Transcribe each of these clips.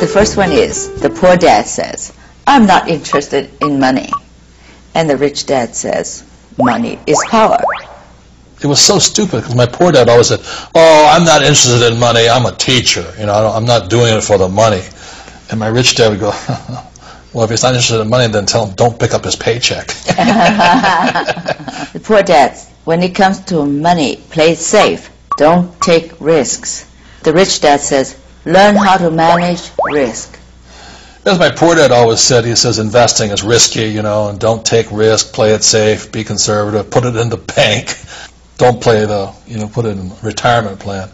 The first one is, the poor dad says, I'm not interested in money. And the rich dad says, money is power. It was so stupid because my poor dad always said, oh, I'm not interested in money, I'm a teacher. I'm not doing it for the money. And my rich dad would go, well, if he's not interested in money, then tell him don't pick up his paycheck. The poor dad, when it comes to money, play it safe. Don't take risks. The rich dad says, learn how to manage risk. As my poor dad always said, he says investing is risky, and don't take risk, play it safe, be conservative, put it in the bank. Don't play put it in a retirement plan.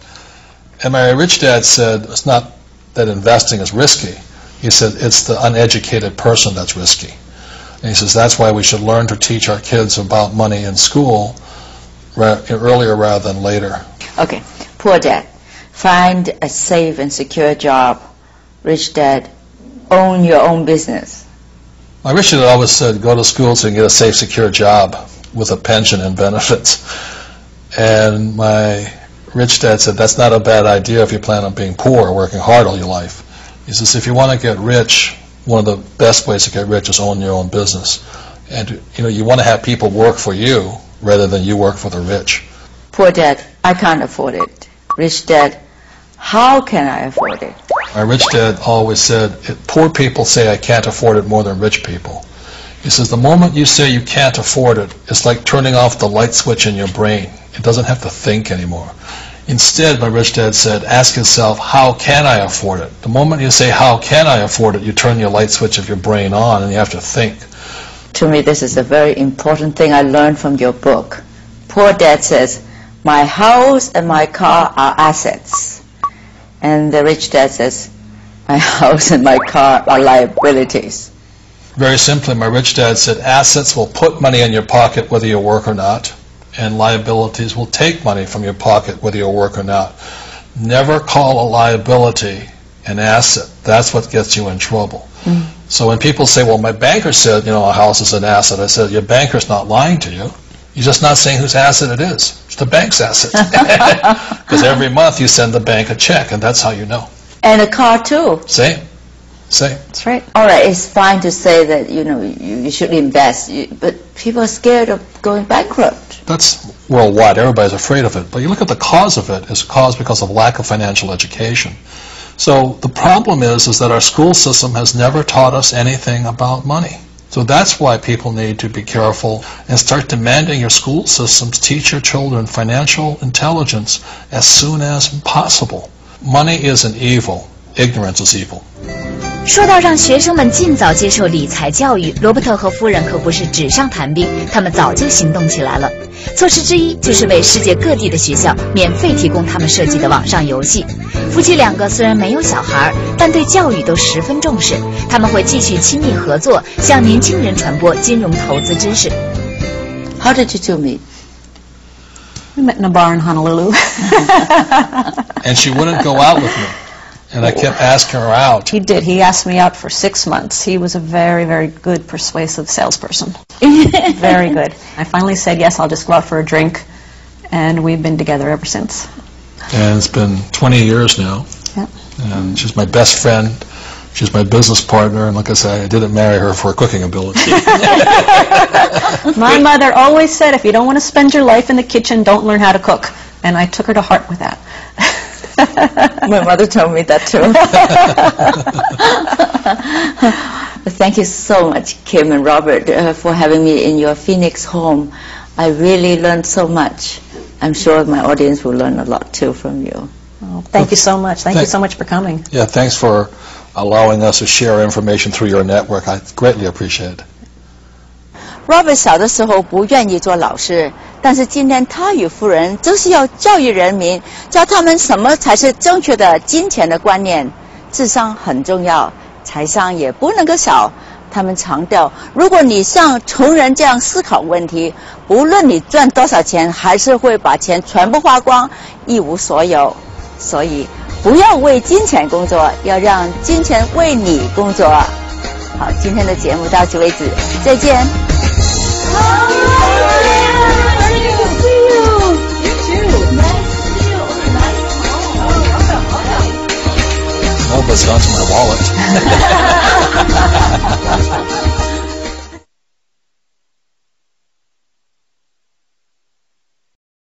And my rich dad said, it's not that investing is risky. He said, it's the uneducated person that's risky. And he says, that's why we should learn to teach our kids about money in school earlier rather than later. Okay, poor dad, find a safe and secure job. Rich dad, own your own business. My rich dad always said, go to school so you can get a safe, secure job with a pension and benefits. And my rich dad said, that's not a bad idea if you plan on being poor or working hard all your life. He says, if you want to get rich, one of the best ways to get rich is own your own business. And you want to have people work for you rather than you work for the rich. Poor dad, I can't afford it. Rich dad, how can I afford it? My rich dad always said, poor people say I can't afford it more than rich people. He says, the moment you say you can't afford it, it's like turning off the light switch in your brain. It doesn't have to think anymore. Instead, my rich dad said, ask yourself, how can I afford it? The moment you say, how can I afford it, you turn your light switch of your brain on and you have to think. To me, this is a very important thing I learned from your book. Poor dad says, my house and my car are assets. And the rich dad says, my house and my car are liabilities. Very simply, my rich dad said, assets will put money in your pocket whether you work or not, and liabilities will take money from your pocket whether you work or not. Never call a liability an asset. That's what gets you in trouble. So when people say, well, my banker said, a house is an asset, I said, your banker's not lying to you. You're just not saying whose asset it is. It's the bank's asset. Because every month you send the bank a check, and that's how you know. And a car too. Same. That's right. All right, it's fine to say that, you should invest, but people are scared of going bankrupt. That's worldwide. Everybody's afraid of it. But you look at the cause of it, it's caused because of lack of financial education. So the problem is that our school system has never taught us anything about money. So that's why people need to be careful and start demanding your school systems teach your children financial intelligence as soon as possible. Money isn't evil. Ignorance is evil. 说到让学生们尽早接受理财教育，罗伯特和夫人可不是纸上谈兵，他们早就行动起来了。措施之一就是为世界各地的学校免费提供他们设计的网上游戏。夫妻两个虽然没有小孩，但对教育都十分重视，他们会继续亲密合作，向年轻人传播金融投资知识。How did you two meet? We met in a bar in Honolulu. And she wouldn't go out with me. And I kept asking her out. He did. He asked me out for 6 months. He was a very, very good persuasive salesperson. Very good. I finally said, yes, I'll just go out for a drink. And we've been together ever since. And it's been 20 years now. Yeah. And she's my best friend. She's my business partner. And like I said, I didn't marry her for her cooking ability. My mother always said, if you don't want to spend your life in the kitchen, don't learn how to cook. And I took her to heart with that. My mother told me that too. Thank you so much, Kim and Robert, for having me in your Phoenix home. I really learned so much. I'm sure my audience will learn a lot too from you. Oh, thank you so much. Thank you so much for coming. Yeah, thanks for allowing us to share information through your network. I greatly appreciate it. Robert 小的时候不愿意做老师，但是今天他与夫人就是要教育人民，教他们什么才是正确的金钱的观念。智商很重要，财商也不能够少。他们强调，如果你像穷人这样思考问题，不论你赚多少钱，还是会把钱全部花光，一无所有。所以不要为金钱工作，要让金钱为你工作。好，今天的节目到此为止，再见。No but it's gone to my wallet.